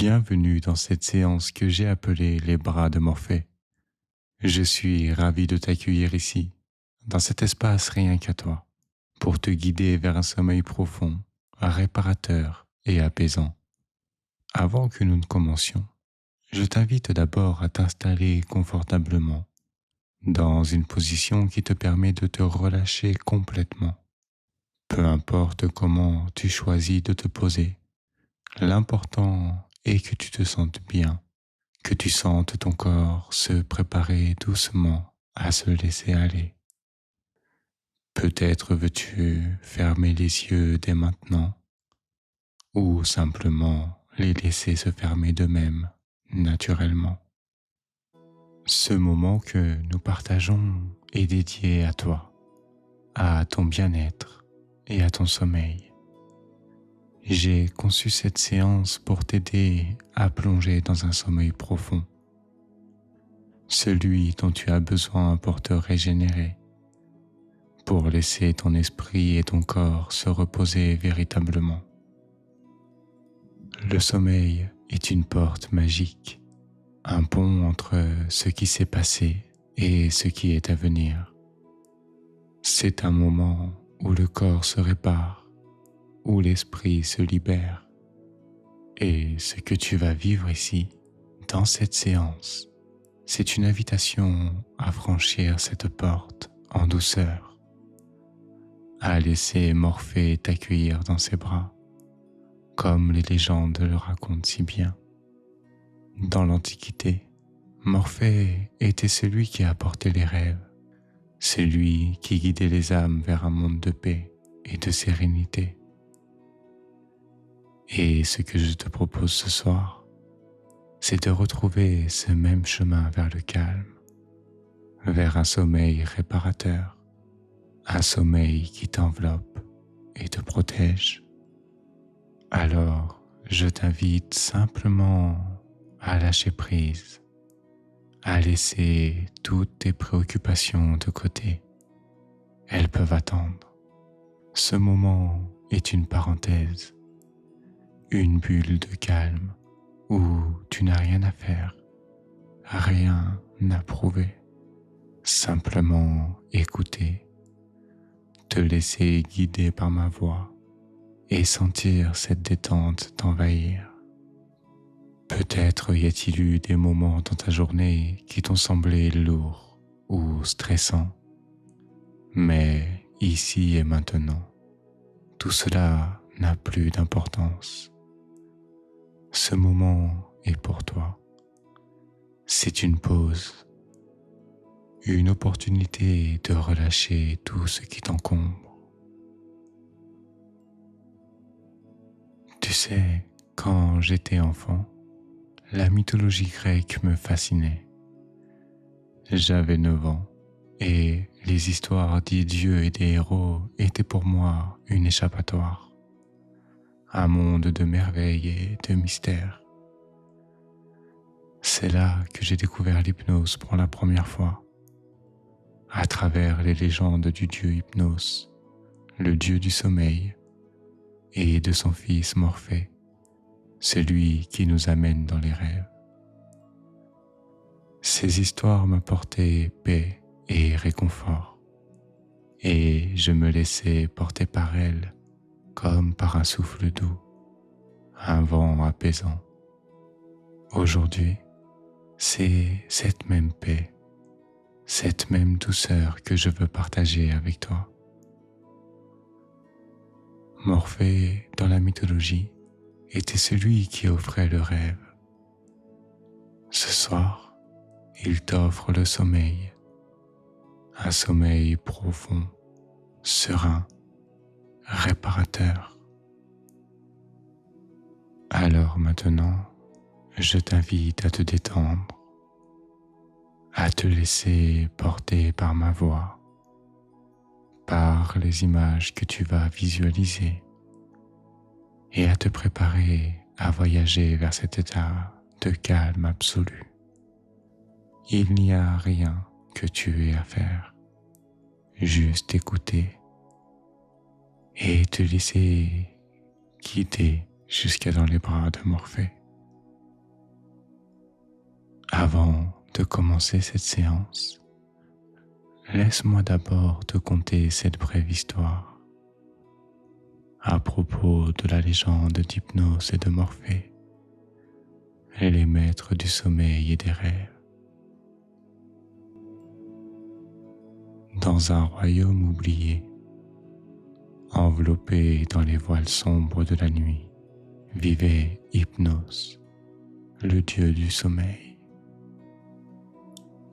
Bienvenue dans cette séance que j'ai appelée les bras de Morphée. Je suis ravi de t'accueillir ici, dans cet espace rien qu'à toi, pour te guider vers un sommeil profond, réparateur et apaisant. Avant que nous ne commencions, je t'invite d'abord à t'installer confortablement, dans une position qui te permet de te relâcher complètement. Peu importe comment tu choisis de te poser, l'important est que tu te sentes bien, que tu sentes ton corps se préparer doucement à se laisser aller. Peut-être veux-tu fermer les yeux dès maintenant ou simplement les laisser se fermer d'eux-mêmes naturellement. Ce moment que nous partageons est dédié à toi, à ton bien-être et à ton sommeil. J'ai conçu cette séance pour t'aider à plonger dans un sommeil profond, celui dont tu as besoin pour te régénérer, pour laisser ton esprit et ton corps se reposer véritablement. Le sommeil est une porte magique, un pont entre ce qui s'est passé et ce qui est à venir. C'est un moment où le corps se répare, où l'esprit se libère. Et ce que tu vas vivre ici, dans cette séance, c'est une invitation à franchir cette porte en douceur, à laisser Morphée t'accueillir dans ses bras, comme les légendes le racontent si bien. Dans l'Antiquité, Morphée était celui qui apportait les rêves, celui qui guidait les âmes vers un monde de paix et de sérénité. Et ce que je te propose ce soir, c'est de retrouver ce même chemin vers le calme, vers un sommeil réparateur, un sommeil qui t'enveloppe et te protège. Alors, je t'invite simplement à lâcher prise, à laisser toutes tes préoccupations de côté. Elles peuvent attendre. Ce moment est une parenthèse, une bulle de calme où tu n'as rien à faire, rien à prouver. Simplement écouter, te laisser guider par ma voix et sentir cette détente t'envahir. Peut-être y a-t-il eu des moments dans ta journée qui t'ont semblé lourds ou stressants, mais ici et maintenant, tout cela n'a plus d'importance. Ce moment est pour toi. C'est une pause, une opportunité de relâcher tout ce qui t'encombre. Tu sais, quand j'étais enfant, la mythologie grecque me fascinait. J'avais 9 ans et les histoires des dieux et des héros étaient pour moi une échappatoire, un monde de merveilles et de mystères. C'est là que j'ai découvert l'hypnose pour la première fois, à travers les légendes du dieu Hypnos, le dieu du sommeil, et de son fils Morphée, celui qui nous amène dans les rêves. Ces histoires m'apportaient paix et réconfort, et je me laissais porter par elles comme par un souffle doux, un vent apaisant. Aujourd'hui, c'est cette même paix, cette même douceur que je veux partager avec toi. Morphée, dans la mythologie, était celui qui offrait le rêve. Ce soir, il t'offre le sommeil, un sommeil profond, serein, réparateur. Alors maintenant, je t'invite à te détendre, à te laisser porter par ma voix, par les images que tu vas visualiser et à te préparer à voyager vers cet état de calme absolu. Il n'y a rien que tu aies à faire, juste écouter et te laisser guider jusqu'à dans les bras de Morphée. Avant de commencer cette séance, laisse-moi d'abord te conter cette brève histoire à propos de la légende d'Hypnos et de Morphée, les maîtres du sommeil et des rêves. Dans un royaume oublié, enveloppé dans les voiles sombres de la nuit, vivait Hypnos, le dieu du sommeil.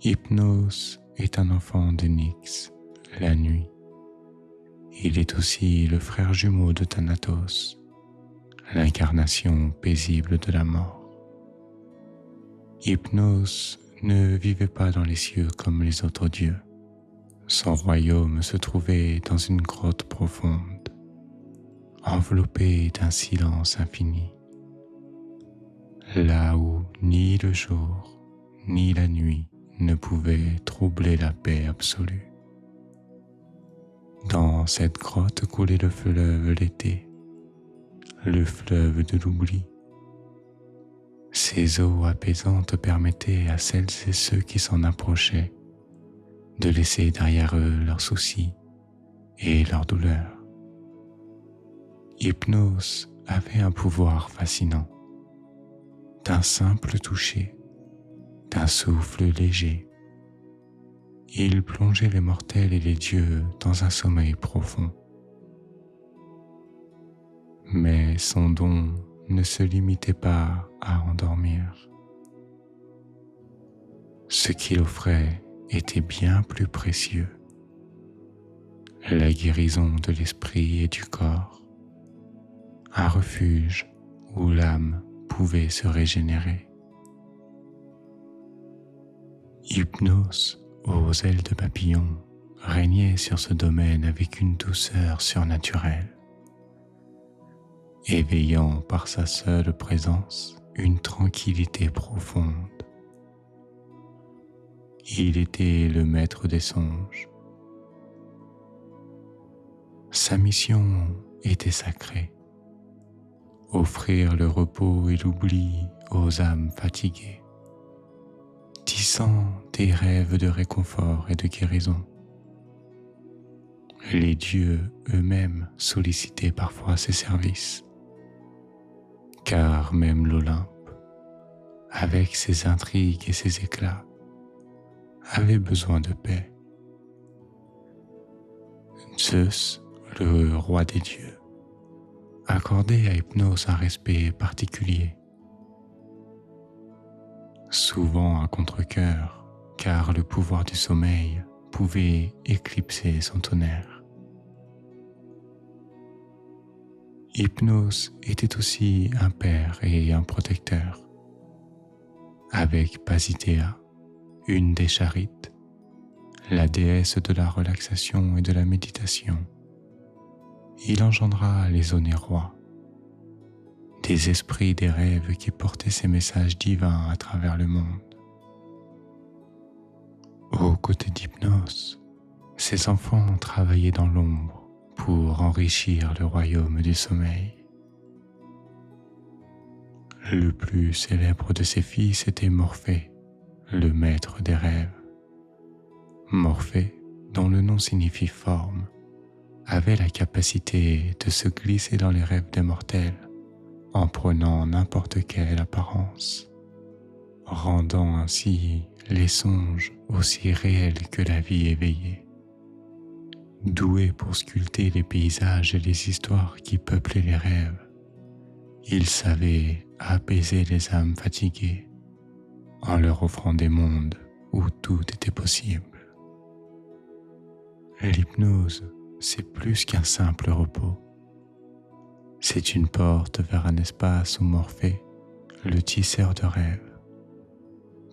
Hypnos est un enfant de Nyx, la nuit. Il est aussi le frère jumeau de Thanatos, l'incarnation paisible de la mort. Hypnos ne vivait pas dans les cieux comme les autres dieux. Son royaume se trouvait dans une grotte profonde, enveloppée d'un silence infini, là où ni le jour ni la nuit ne pouvaient troubler la paix absolue. Dans cette grotte coulait le fleuve l'été, le fleuve de l'oubli. Ses eaux apaisantes permettaient à celles et ceux qui s'en approchaient de laisser derrière eux leurs soucis et leurs douleurs. Hypnos avait un pouvoir fascinant. D'un simple toucher, d'un souffle léger, il plongeait les mortels et les dieux dans un sommeil profond. Mais son don ne se limitait pas à endormir. Ce qu'il offrait était bien plus précieux. La guérison de l'esprit et du corps, un refuge où l'âme pouvait se régénérer. Hypnos, aux ailes de papillon, régnait sur ce domaine avec une douceur surnaturelle, éveillant par sa seule présence une tranquillité profonde. Il était le maître des songes. Sa mission était sacrée, offrir le repos et l'oubli aux âmes fatiguées, tissant des rêves de réconfort et de guérison. Les dieux eux-mêmes sollicitaient parfois ses services, car même l'Olympe, avec ses intrigues et ses éclats, avait besoin de paix. Zeus, le roi des dieux, accordait à Hypnos un respect particulier, souvent à contre-cœur, car le pouvoir du sommeil pouvait éclipser son tonnerre. Hypnos était aussi un père et un protecteur. Avec Pasithea, une des Charites, la déesse de la relaxation et de la méditation, il engendra les Onérois, des esprits des rêves qui portaient ces messages divins à travers le monde. Aux côtés d'Hypnos, ses enfants travaillaient dans l'ombre pour enrichir le royaume du sommeil. Le plus célèbre de ses fils était Morphée, le maître des rêves. Morphée, dont le nom signifie forme, avait la capacité de se glisser dans les rêves des mortels en prenant n'importe quelle apparence, rendant ainsi les songes aussi réels que la vie éveillée. Doué pour sculpter les paysages et les histoires qui peuplaient les rêves, il savait apaiser les âmes fatiguées en leur offrant des mondes où tout était possible. L'hypnose, c'est plus qu'un simple repos. C'est une porte vers un espace où Morphée, le tisseur de rêves,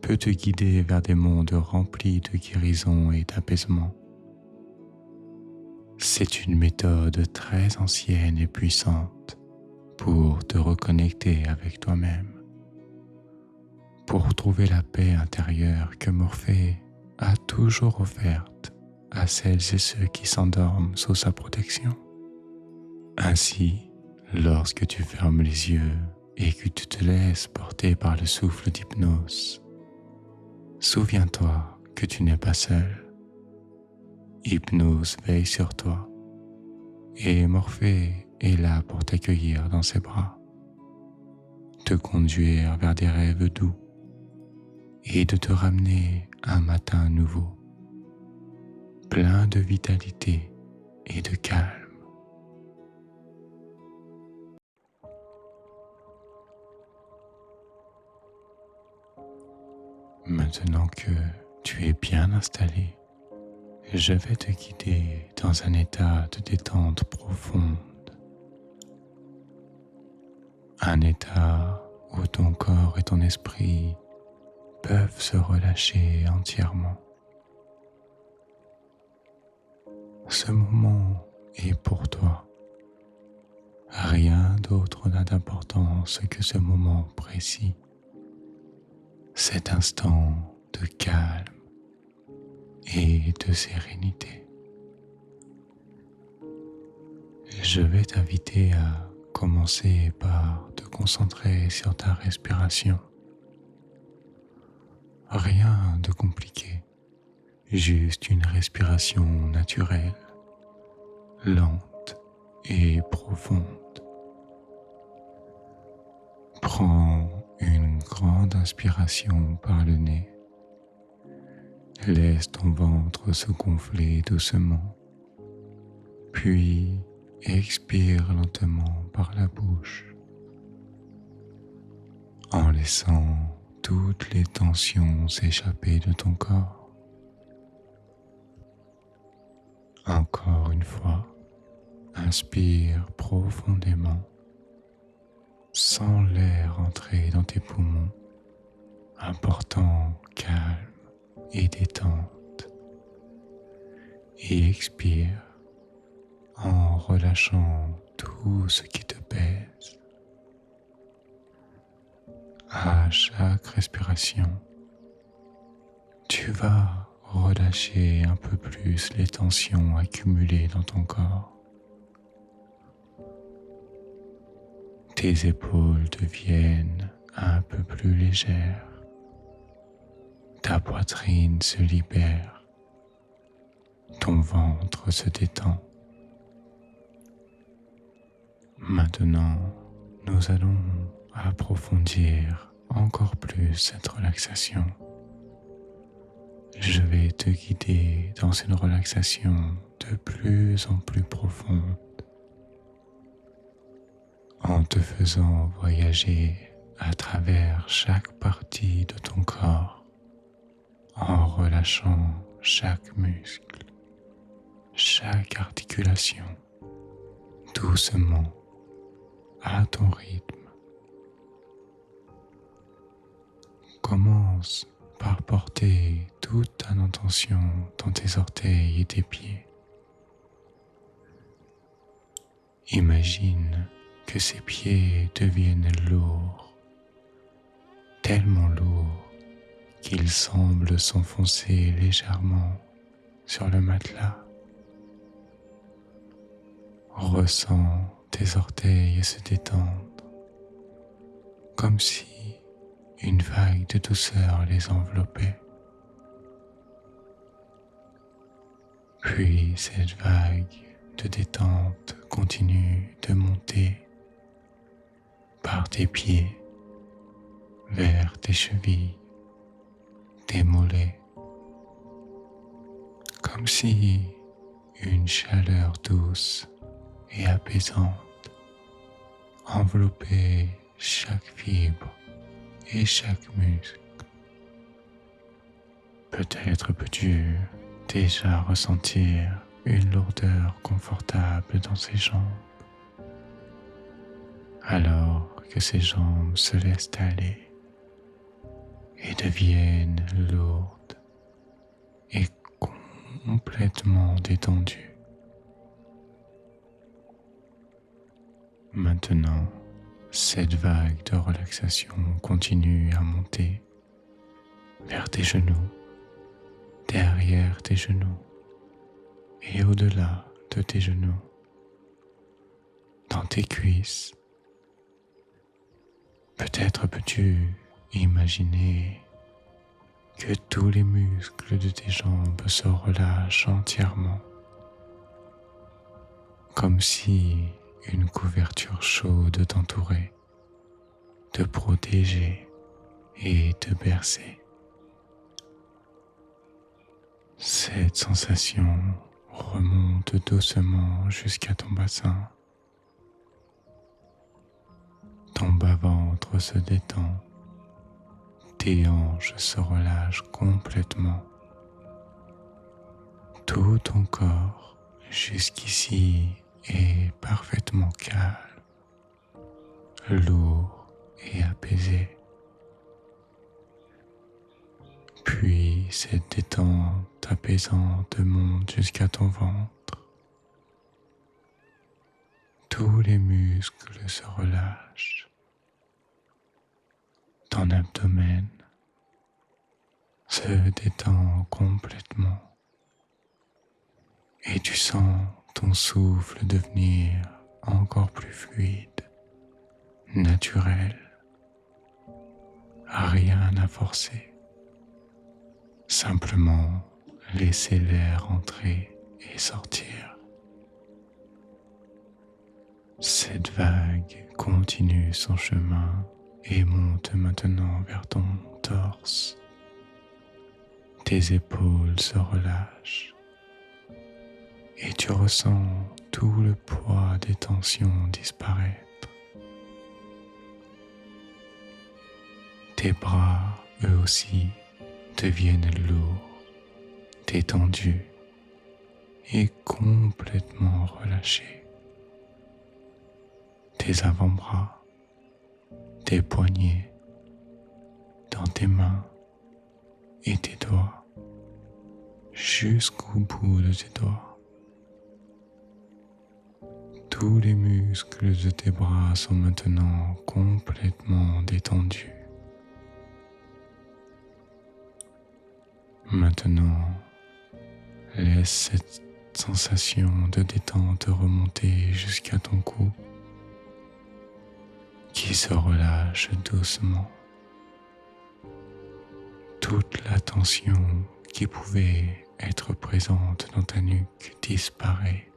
peut te guider vers des mondes remplis de guérison et d'apaisement. C'est une méthode très ancienne et puissante pour te reconnecter avec toi-même, pour trouver la paix intérieure que Morphée a toujours offerte à celles et ceux qui s'endorment sous sa protection. Ainsi, lorsque tu fermes les yeux et que tu te laisses porter par le souffle d'Hypnos, Souviens-toi que tu n'es pas seul. Hypnose veille sur toi et Morphée est là pour t'accueillir dans ses bras, te conduire vers des rêves doux et de te ramener un matin nouveau, plein de vitalité et de calme. Maintenant que tu es bien installé, je vais te guider dans un état de détente profonde. Un état où ton corps et ton esprit peuvent se relâcher entièrement. Ce moment est pour toi. Rien d'autre n'a d'importance que ce moment précis, cet instant de calme et de sérénité. Je vais t'inviter à commencer par te concentrer sur ta respiration. Rien de compliqué, juste une respiration naturelle, lente et profonde. Prends une grande inspiration par le nez. Laisse ton ventre se gonfler doucement, puis expire lentement par la bouche, en laissant toutes les tensions s'échapper de ton corps. Encore une fois, inspire profondément, sens l'air entrer dans tes poumons, apportant calme et détente, et expire en relâchant tout ce qui te pèse. À chaque respiration, tu vas relâcher un peu plus les tensions accumulées dans ton corps. Tes épaules deviennent un peu plus légères. Ta poitrine se libère. Ton ventre se détend. Maintenant, nous allons approfondir encore plus cette relaxation. Je vais te guider dans une relaxation de plus en plus profonde, en te faisant voyager à travers chaque partie de ton corps, en relâchant chaque muscle, chaque articulation, doucement, à ton rythme. Commence par porter toute ton attention dans tes orteils et tes pieds. Imagine que ces pieds deviennent lourds, tellement lourds qu'ils semblent s'enfoncer légèrement sur le matelas. Ressens tes orteils se détendre, comme si une vague de douceur les enveloppait. Puis cette vague de détente continue de monter par tes pieds vers tes chevilles, tes mollets, comme si une chaleur douce et apaisante enveloppait chaque fibre et chaque muscle. Peut-être peux-tu déjà ressentir une lourdeur confortable dans ses jambes, alors que ses jambes se laissent aller et deviennent lourdes et complètement détendues. Maintenant, cette vague de relaxation continue à monter vers tes genoux, derrière tes genoux et au-delà de tes genoux, dans tes cuisses. Peut-être peux-tu imaginer que tous les muscles de tes jambes se relâchent entièrement, comme si une couverture chaude t'entourait, te protégeait et te berçait. Cette sensation remonte doucement jusqu'à ton bassin. Ton bas-ventre se détend, tes hanches se relâchent complètement. Tout ton corps jusqu'ici est parfaitement calme, lourd et apaisé. Puis cette détente apaisante monte jusqu'à ton ventre. Tous les muscles se relâchent. Ton abdomen se détend complètement et tu sens ton souffle devenir encore plus fluide, naturel, rien à forcer. Simplement laisser l'air entrer et sortir. Cette vague continue son chemin et monte maintenant vers ton torse. Tes épaules se relâchent et tu ressens tout le poids des tensions disparaître. Tes bras, eux aussi, deviennent lourds, détendus et complètement relâchés. Tes avant-bras, tes poignets, dans tes mains et tes doigts, jusqu'au bout de tes doigts. Tous les muscles de tes bras sont maintenant complètement détendus. Maintenant, laisse cette sensation de détente remonter jusqu'à ton cou, qui se relâche doucement. Toute la tension qui pouvait être présente dans ta nuque disparaît,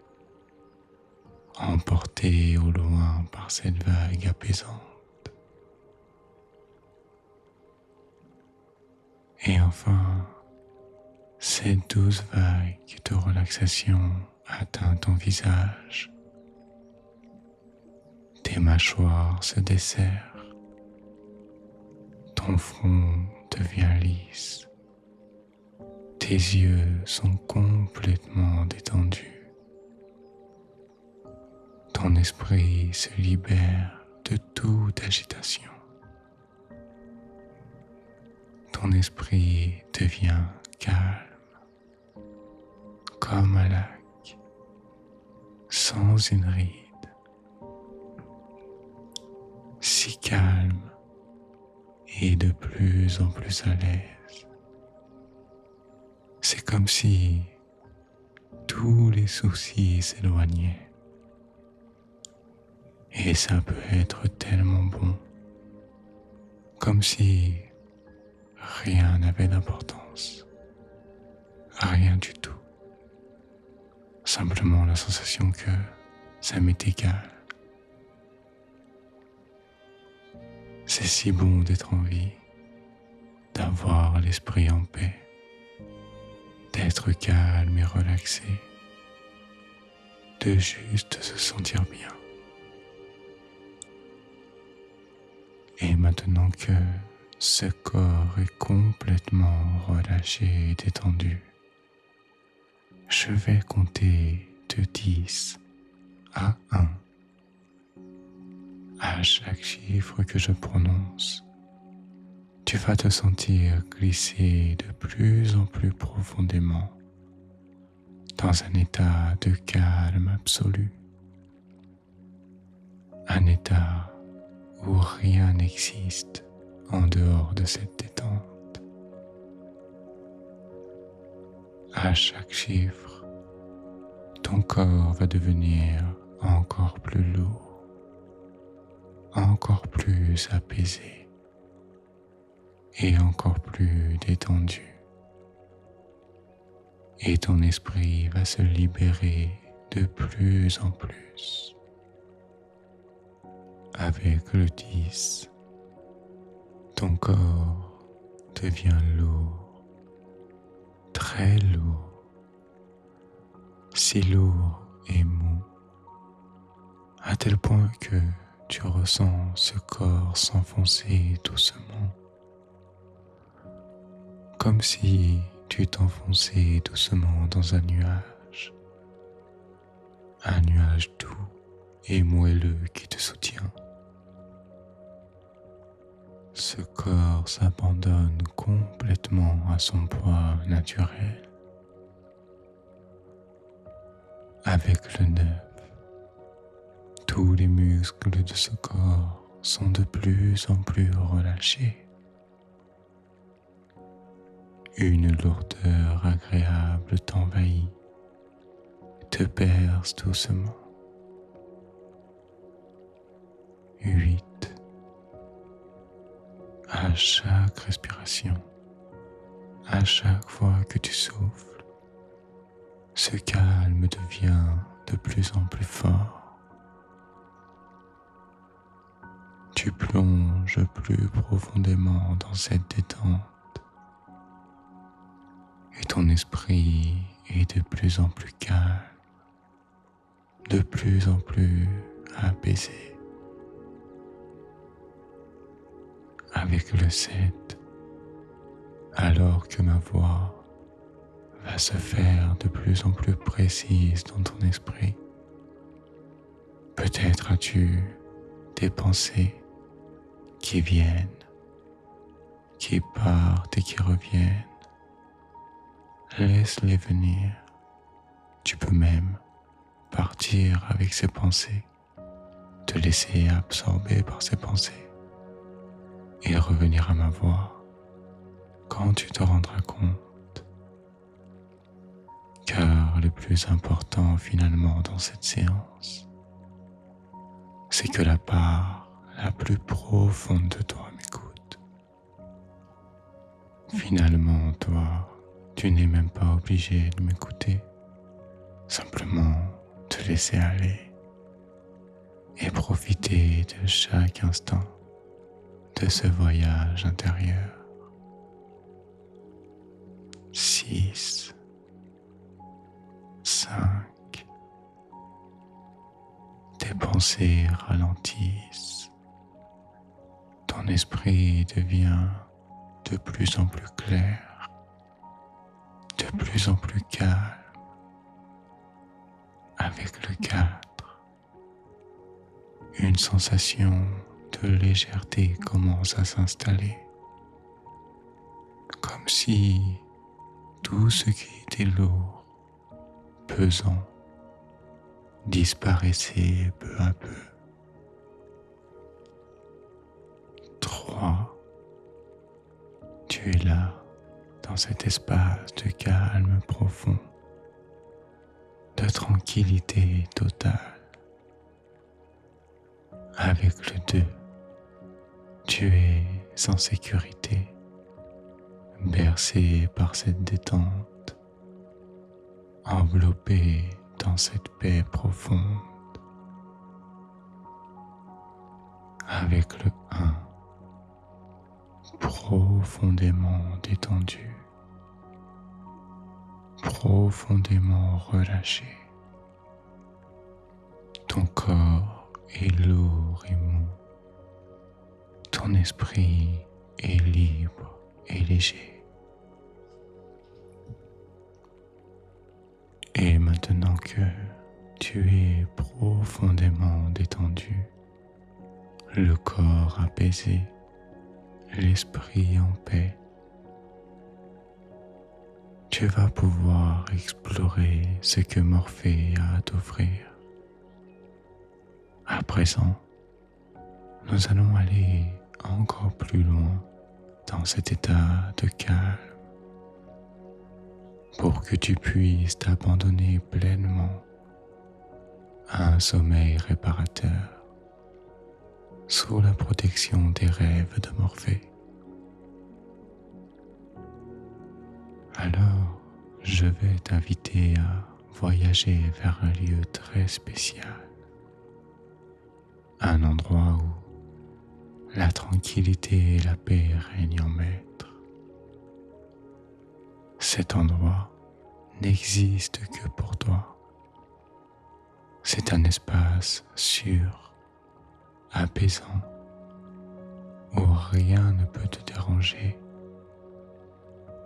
emportée au loin par cette vague apaisante. Et enfin, cette douce vague de relaxation atteint ton visage. Tes mâchoires se desserrent. Ton front devient lisse. Tes yeux sont complètement détendus. Ton esprit se libère de toute agitation. Ton esprit devient calme, comme un lac, sans une ride, si calme et de plus en plus à l'aise. C'est comme si tous les soucis s'éloignaient. Et ça peut être tellement bon, comme si rien n'avait d'importance, rien du tout. Simplement la sensation que ça m'est égal. C'est si bon d'être en vie, d'avoir l'esprit en paix, d'être calme et relaxé, de juste se sentir bien. Et maintenant que ce corps est complètement relâché et détendu, je vais compter de 10 à 1. À chaque chiffre que je prononce, tu vas te sentir glisser de plus en plus profondément dans un état de calme absolu. Un état où rien n'existe en dehors de cette détente. À chaque chiffre, ton corps va devenir encore plus lourd, encore plus apaisé et encore plus détendu. Et ton esprit va se libérer de plus en plus. Avec le 10, ton corps devient lourd, très lourd, si lourd et mou, à tel point que tu ressens ce corps s'enfoncer doucement, comme si tu t'enfonçais doucement dans un nuage doux et moelleux qui te soutient. Ce corps s'abandonne complètement à son poids naturel. Avec le 9, tous les muscles de ce corps sont de plus en plus relâchés. Une lourdeur agréable t'envahit, te berce doucement. 8. À chaque respiration, à chaque fois que tu souffles, ce calme devient de plus en plus fort. Tu plonges plus profondément dans cette détente et ton esprit est de plus en plus calme, de plus en plus apaisé. Avec le 7, alors que ma voix va se faire de plus en plus précise dans ton esprit, peut-être as-tu des pensées qui viennent, qui partent et qui reviennent. Laisse-les venir. Tu peux même partir avec ces pensées, te laisser absorber par ces pensées et revenir à ma voix quand tu te rendras compte. Car le plus important finalement dans cette séance, c'est que la part la plus profonde de toi m'écoute. Finalement, toi, tu n'es même pas obligé de m'écouter. Simplement te laisser aller et profiter de chaque instant de ce voyage intérieur. 6, 5. Tes pensées ralentissent. Ton esprit devient de plus en plus clair, de plus en plus calme. Avec le 4, une sensation de légèreté commence à s'installer, comme si tout ce qui était lourd, pesant, disparaissait peu à peu. 3, tu es là, dans cet espace de calme profond, de tranquillité totale. Avec le 2, tu es en sécurité, bercé par cette détente, enveloppé dans cette paix profonde. Avec le 1, profondément détendu, profondément relâché. Ton corps est lourd et mou. Ton esprit est libre et léger. Et maintenant que tu es profondément détendu, le corps apaisé, l'esprit en paix, tu vas pouvoir explorer ce que Morphée a à t'offrir. À présent, nous allons aller encore plus loin dans cet état de calme pour que tu puisses t'abandonner pleinement à un sommeil réparateur sous la protection des rêves de Morphée. je vais t'inviter à voyager vers un lieu très spécial, un endroit où la tranquillité et la paix règnent en maître. Cet endroit n'existe que pour toi. C'est un espace sûr, apaisant, où rien ne peut te déranger.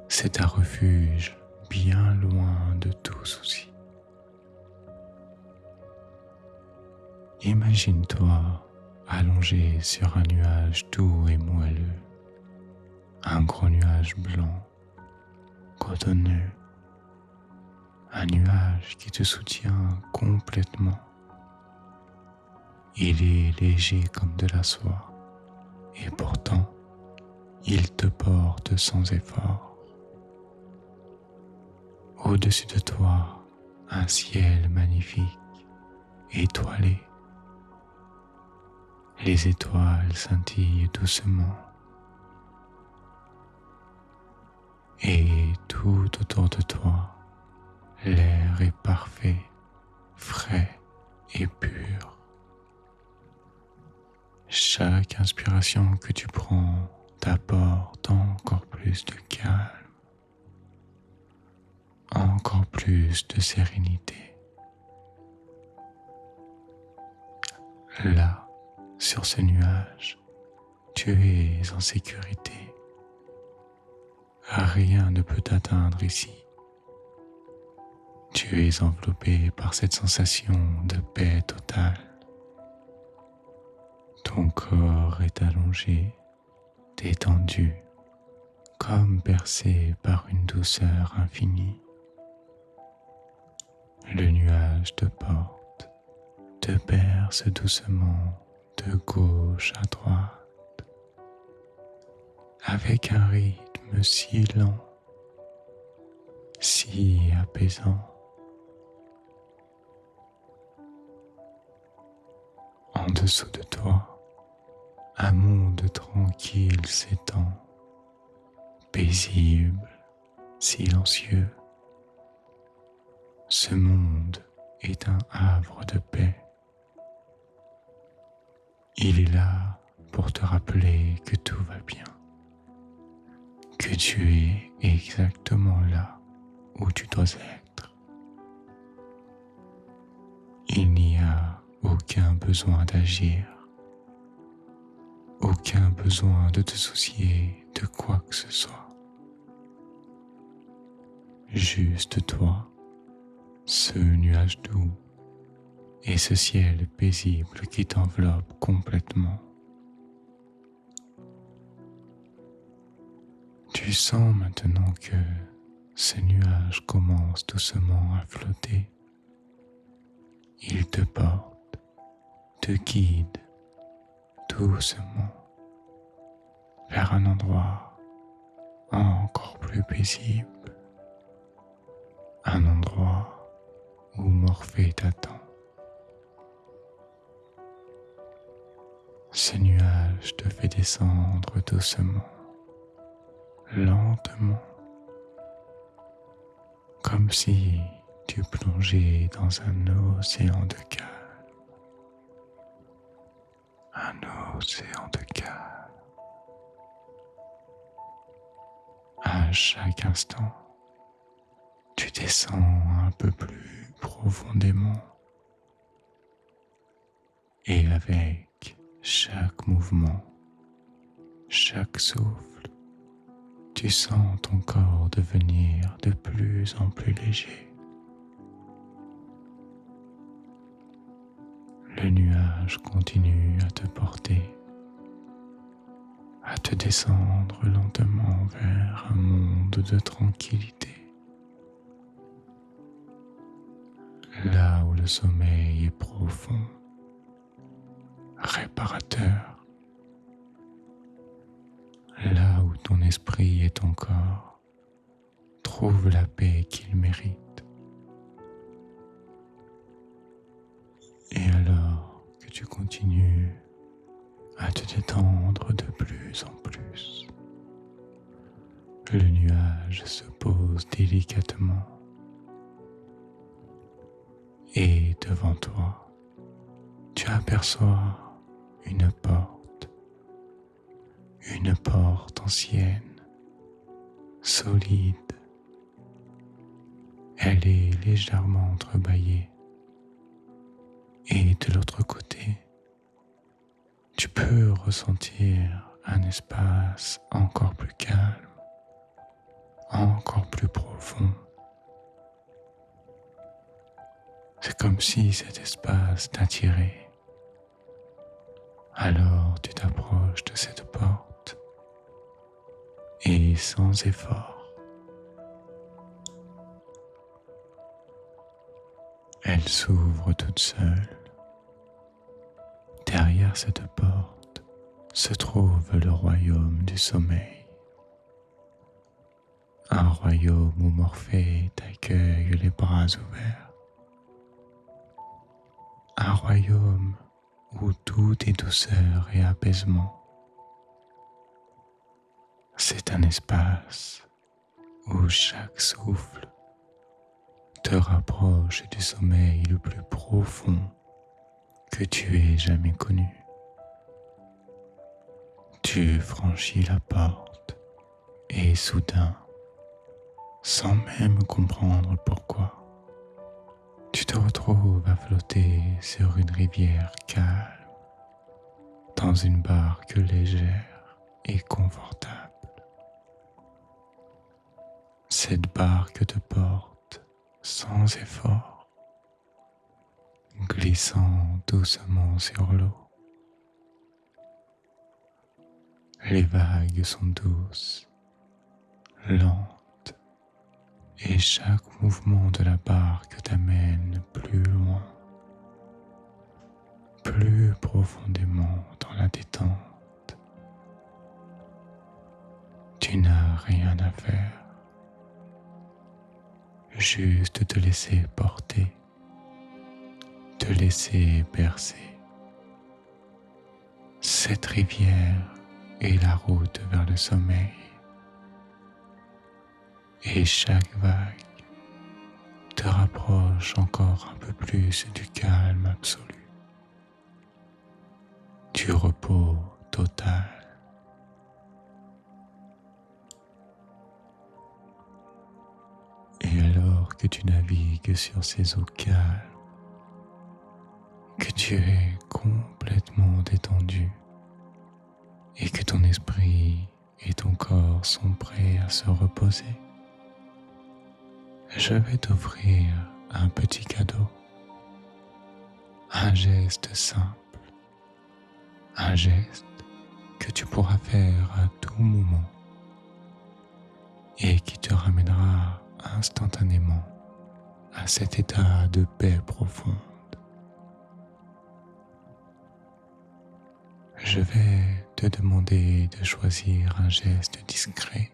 C'est un refuge bien loin de tout souci. Imagine-toi allongé sur un nuage doux et moelleux, un gros nuage blanc, cotonneux, un nuage qui te soutient complètement. Il est léger comme de la soie, et pourtant, il te porte sans effort. Au-dessus de toi, un ciel magnifique, étoilé. Les étoiles scintillent doucement. Et tout autour de toi, l'air est parfait, frais et pur. Chaque inspiration que tu prends t'apporte encore plus de calme, encore plus de sérénité. Là, sur ce nuage, tu es en sécurité. Rien ne peut t'atteindre ici. Tu es enveloppé par cette sensation de paix totale. Ton corps est allongé, détendu, comme bercé par une douceur infinie. Le nuage te porte, te berce doucement de gauche à droite, avec un rythme si lent, si apaisant. En dessous de toi, un monde tranquille s'étend, paisible, silencieux. Ce monde est un havre de paix. Il est là pour te rappeler que tout va bien, que tu es exactement là où tu dois être. Il n'y a aucun besoin d'agir, aucun besoin de te soucier de quoi que ce soit. Juste toi, ce nuage doux et ce ciel paisible qui t'enveloppe complètement. Tu sens maintenant que ce nuage commence doucement à flotter. Il te porte, te guide doucement vers un endroit encore plus paisible, un endroit où Morphée t'attend. Ce nuage te fait descendre doucement, lentement, comme si tu plongeais dans un océan de calme. Un océan de calme. À chaque instant, tu descends un peu plus profondément. Et avec chaque mouvement, chaque souffle, tu sens ton corps devenir de plus en plus léger. Le nuage continue à te porter, à te descendre lentement vers un monde de tranquillité. Là où le sommeil est profond, réparateur. Là où ton esprit et ton corps trouvent la paix qu'ils méritent. Et alors que tu continues à te détendre de plus en plus, le nuage se pose délicatement Et devant toi, tu aperçois une porte ancienne, solide. Elle est légèrement entrebâillée. Et de l'autre côté, tu peux ressentir un espace encore plus calme, encore plus profond. C'est comme si cet espace t'attirait. Alors tu t'approches de cette porte et sans effort, elle s'ouvre toute seule. Derrière cette porte se trouve le royaume du sommeil. Un royaume où Morphée t'accueille les bras ouverts. Un royaume où tout est douceur et apaisement. C'est un espace où chaque souffle te rapproche du sommeil le plus profond que tu aies jamais connu. Tu franchis la porte et soudain, sans même comprendre pourquoi, tu te retrouves à flotter sur une rivière calme, dans une barque légère et confortable. Cette barque te porte sans effort, glissant doucement sur l'eau. Les vagues sont douces, lentes, et chaque mouvement de la barque t'amène plus loin, plus profondément dans la détente. Tu n'as rien à faire, juste te laisser porter, te laisser bercer. Cette rivière est la route vers le sommeil, et chaque vague te rapproche encore un peu plus du calme absolu, du repos total. Et alors que tu navigues sur ces eaux calmes, que tu es complètement détendu et que ton esprit et ton corps sont prêts à se reposer, je vais t'offrir un petit cadeau, un geste simple, un geste que tu pourras faire à tout moment et qui te ramènera instantanément à cet état de paix profonde. Je vais te demander de choisir un geste discret,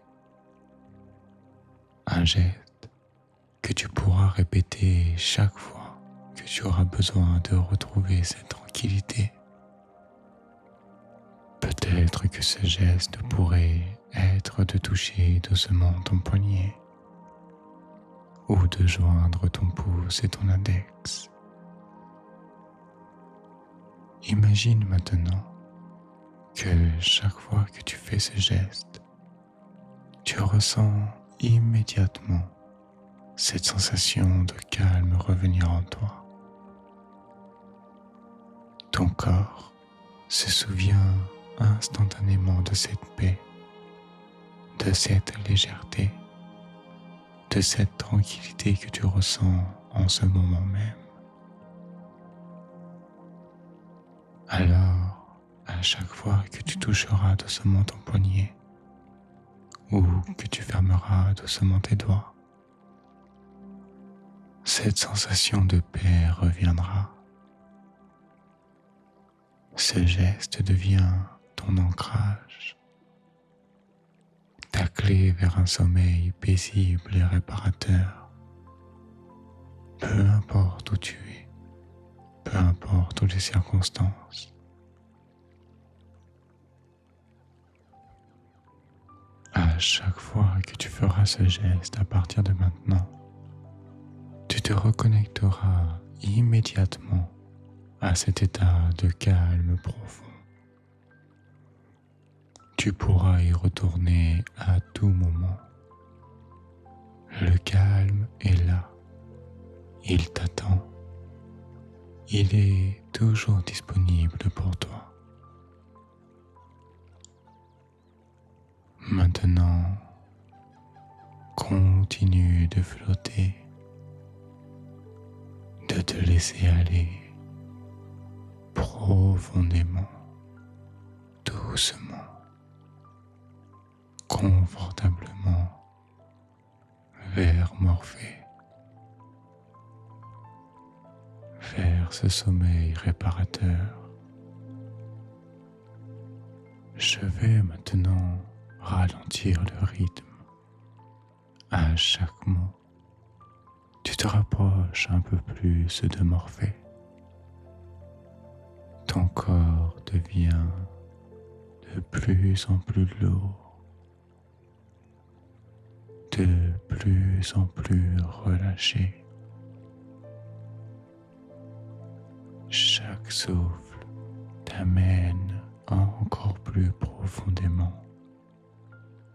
un geste que tu pourras répéter chaque fois que tu auras besoin de retrouver cette tranquillité. Peut-être que ce geste pourrait être de toucher doucement ton poignet ou de joindre ton pouce et ton index. Imagine maintenant que chaque fois que tu fais ce geste, tu ressens immédiatement cette sensation de calme revenir en toi. Ton corps se souvient instantanément de cette paix, de cette légèreté, de cette tranquillité que tu ressens en ce moment même. Alors, à chaque fois que tu toucheras doucement ton poignet ou que tu fermeras doucement tes doigts, cette sensation de paix reviendra. Ce geste devient ton ancrage, ta clé vers un sommeil paisible et réparateur. Peu importe où tu es, peu importe les circonstances. À chaque fois que tu feras ce geste à partir de maintenant, tu te reconnecteras immédiatement à cet état de calme profond. Tu pourras y retourner à tout moment. Le calme est là. Il t'attend. Il est toujours disponible pour toi. Maintenant, continue de flotter, de te laisser aller profondément, doucement, confortablement vers Morphée, vers ce sommeil réparateur. Je vais maintenant ralentir le rythme. À chaque mot, tu te rapproches un peu plus de Morphée. Ton corps devient de plus en plus lourd, de plus en plus relâché. Chaque souffle t'amène encore plus profondément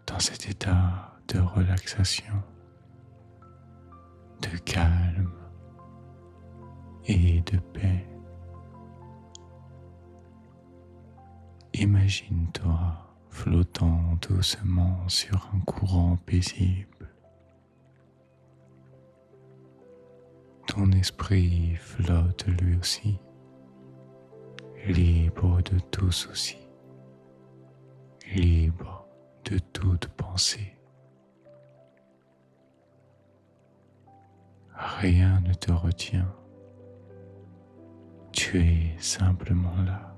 dans cet état de relaxation, de calme et de paix. Imagine-toi flottant doucement sur un courant paisible. Ton esprit flotte lui aussi, libre de tout souci, libre de toute pensée. Rien ne te retient. Tu es simplement là,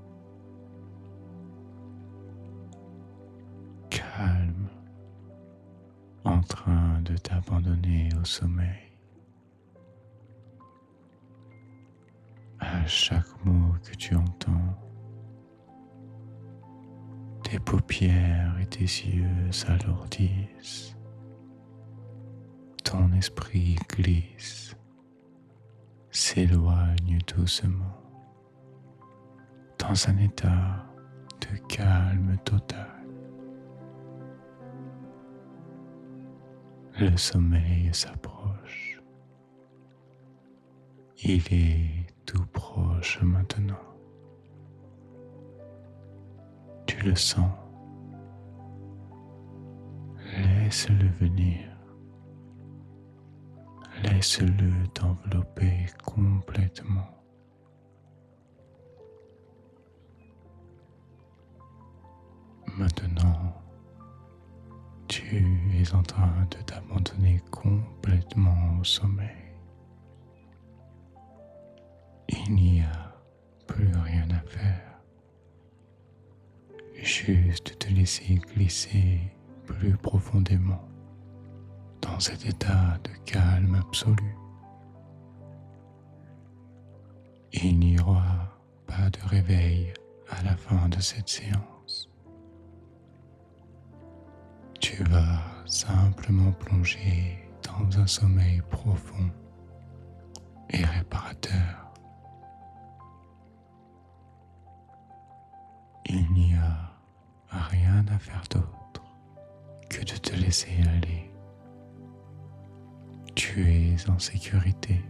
calme, en train de t'abandonner au sommeil. À chaque mot que tu entends, tes paupières et tes yeux s'alourdissent. Ton esprit glisse, s'éloigne doucement dans un état de calme total. Le sommeil s'approche. Il est tout proche maintenant. Tu le sens. Laisse-le venir. Laisse-le t'envelopper complètement. Maintenant, tu es en train de t'abandonner complètement au sommeil. Il n'y a plus rien à faire. Juste te laisser glisser plus profondément dans cet état de calme absolu. Il n'y aura pas de réveil à la fin de cette séance. Tu vas simplement plonger dans un sommeil profond et réparateur. Il n'y a rien à faire d'autre que de te laisser aller. Tu es en sécurité,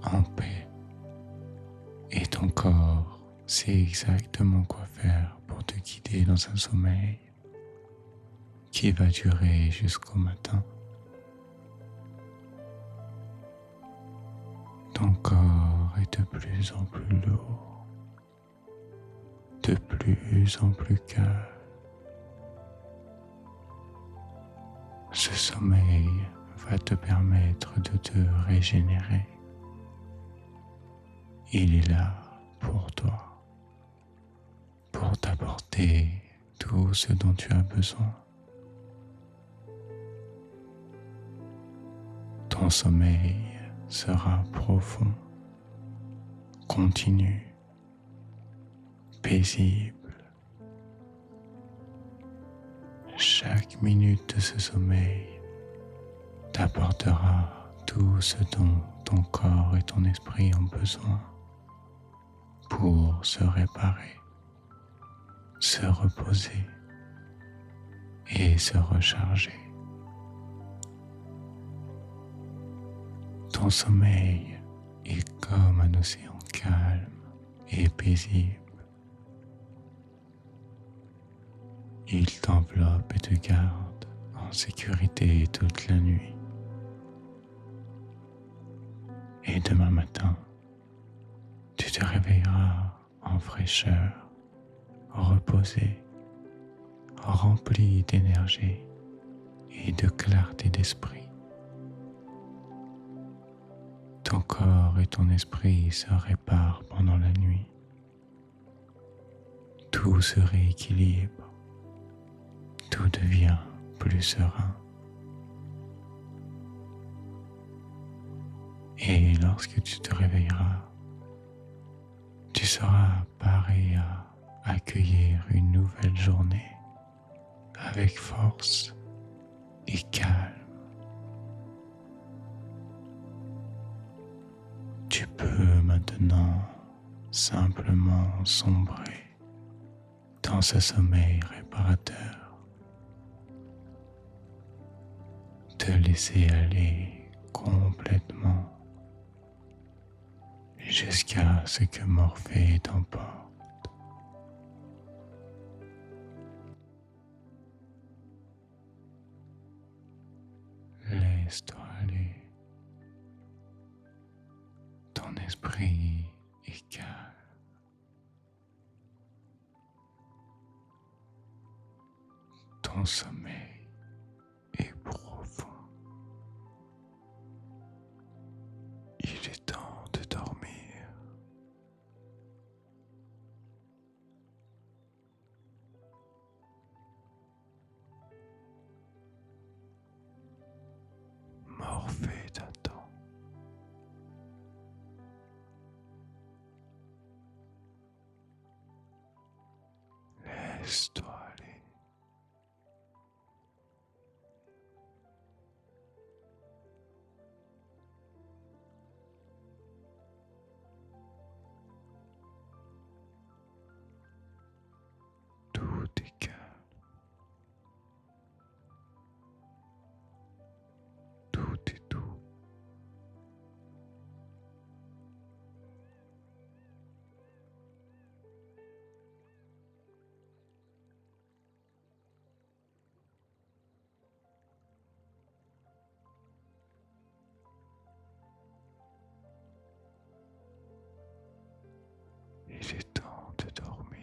en paix, et ton corps sait exactement quoi faire pour te guider dans un sommeil qui va durer jusqu'au matin. Ton corps est de plus en plus lourd, de plus en plus calme. Ce sommeil va te permettre de te régénérer. Il est là pour toi, pour t'apporter tout ce dont tu as besoin. Ton sommeil sera profond, continu, paisible. Chaque minute de ce sommeil t'apportera tout ce dont ton corps et ton esprit ont besoin pour se réparer, se reposer et se recharger. Ton sommeil est comme un océan calme et paisible. Il t'enveloppe et te garde en sécurité toute la nuit. Et demain matin, tu te réveilleras en fraîcheur, reposé, rempli d'énergie et de clarté d'esprit. Ton corps et ton esprit se réparent pendant la nuit. Tout se rééquilibre, tout devient plus serein. Et lorsque tu te réveilleras, tu seras paré à accueillir une nouvelle journée avec force et calme. Tu peux maintenant simplement sombrer dans ce sommeil réparateur, te laisser aller complètement jusqu'à ce que Morphée t'emporte. Laisse-toi aller. Ton esprit est calme. Ton sommeil est profond. Il est temps de dormir. Morphée t'attend. Laisse-toi aller. Tout est calme. Tout est doux. Il est temps de dormir.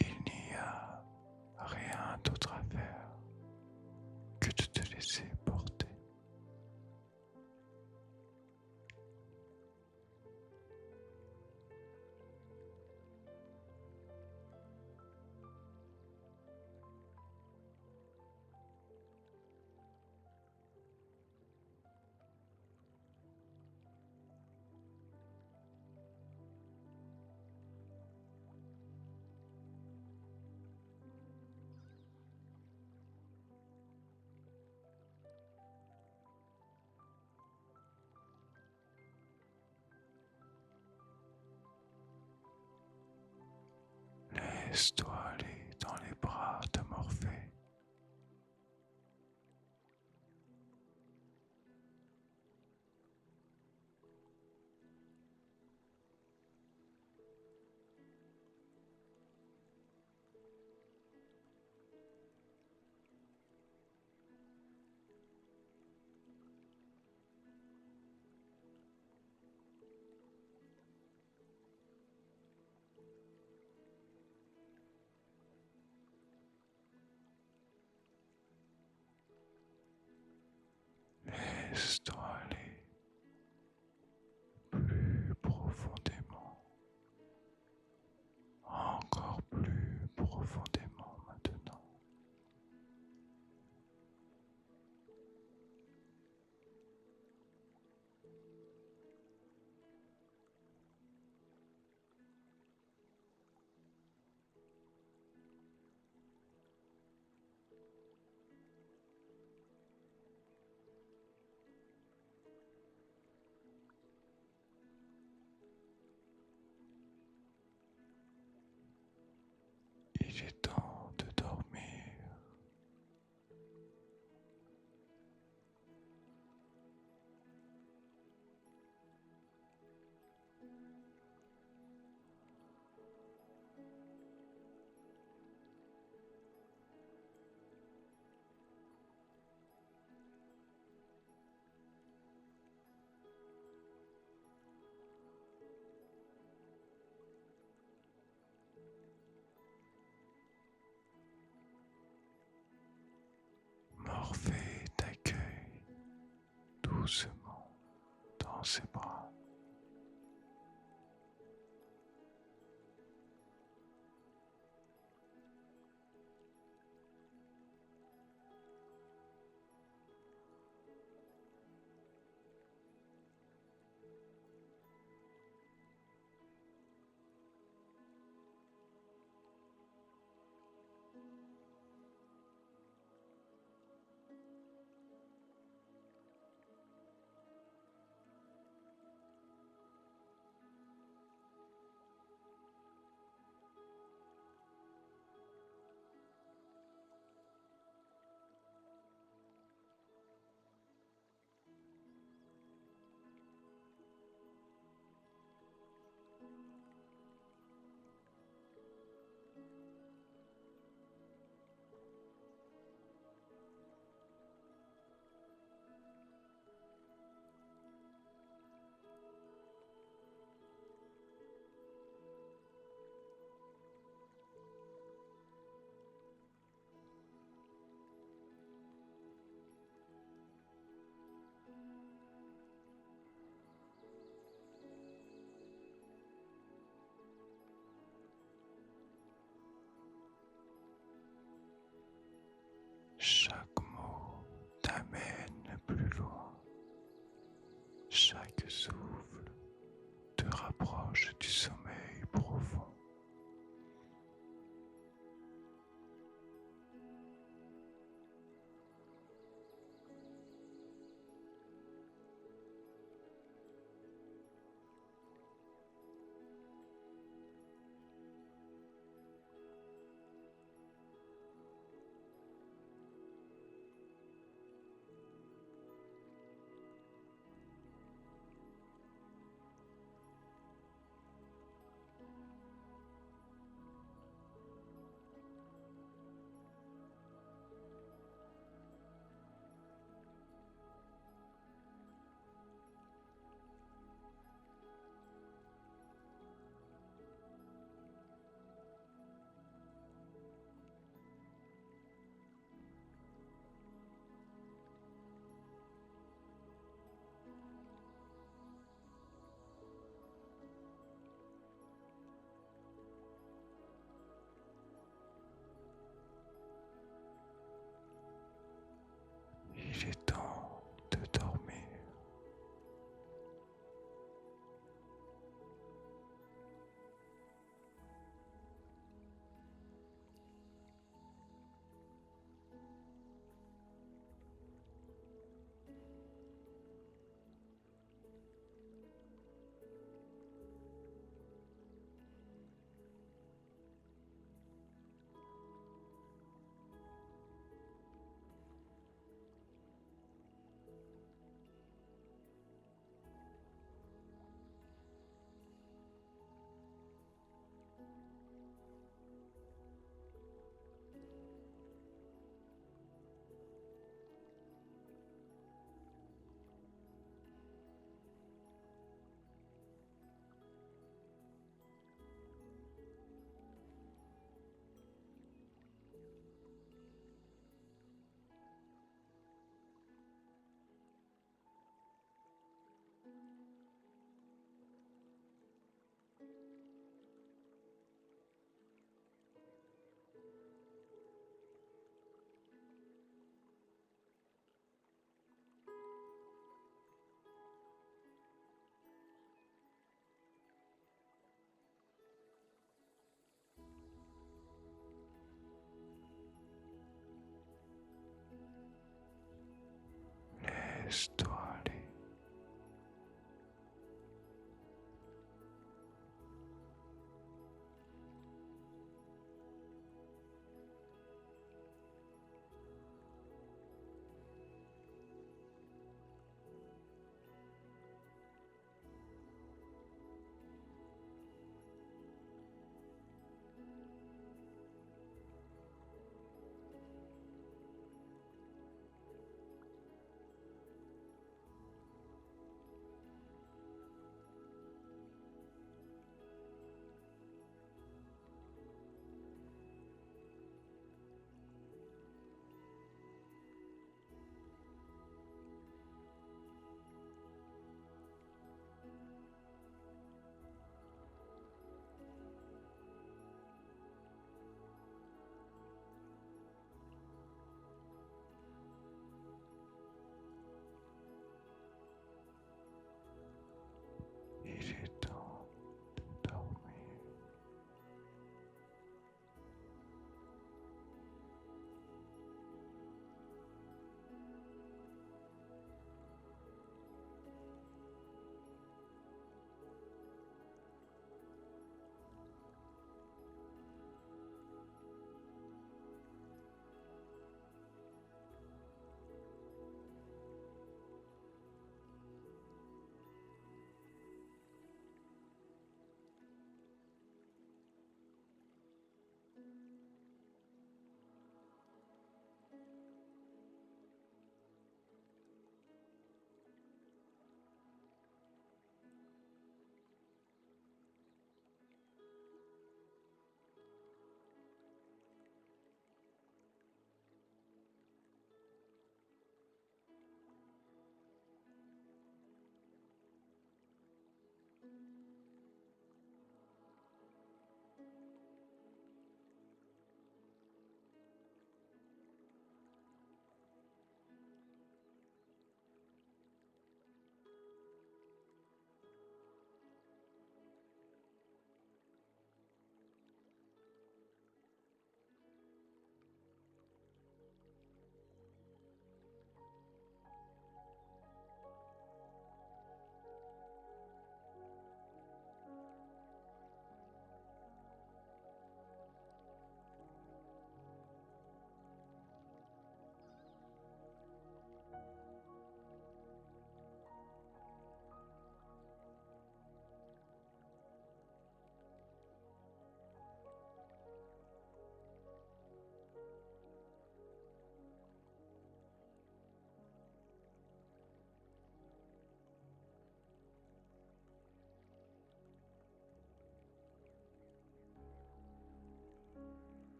Il n'y a rien d'autre à faire que de te laisser porter. Laisse-toi aller dans les bras de Morphée. Laisse-toi aller plus profondément. doucement dans ses bras. Chaque mot t'amène plus loin. Chaque souffle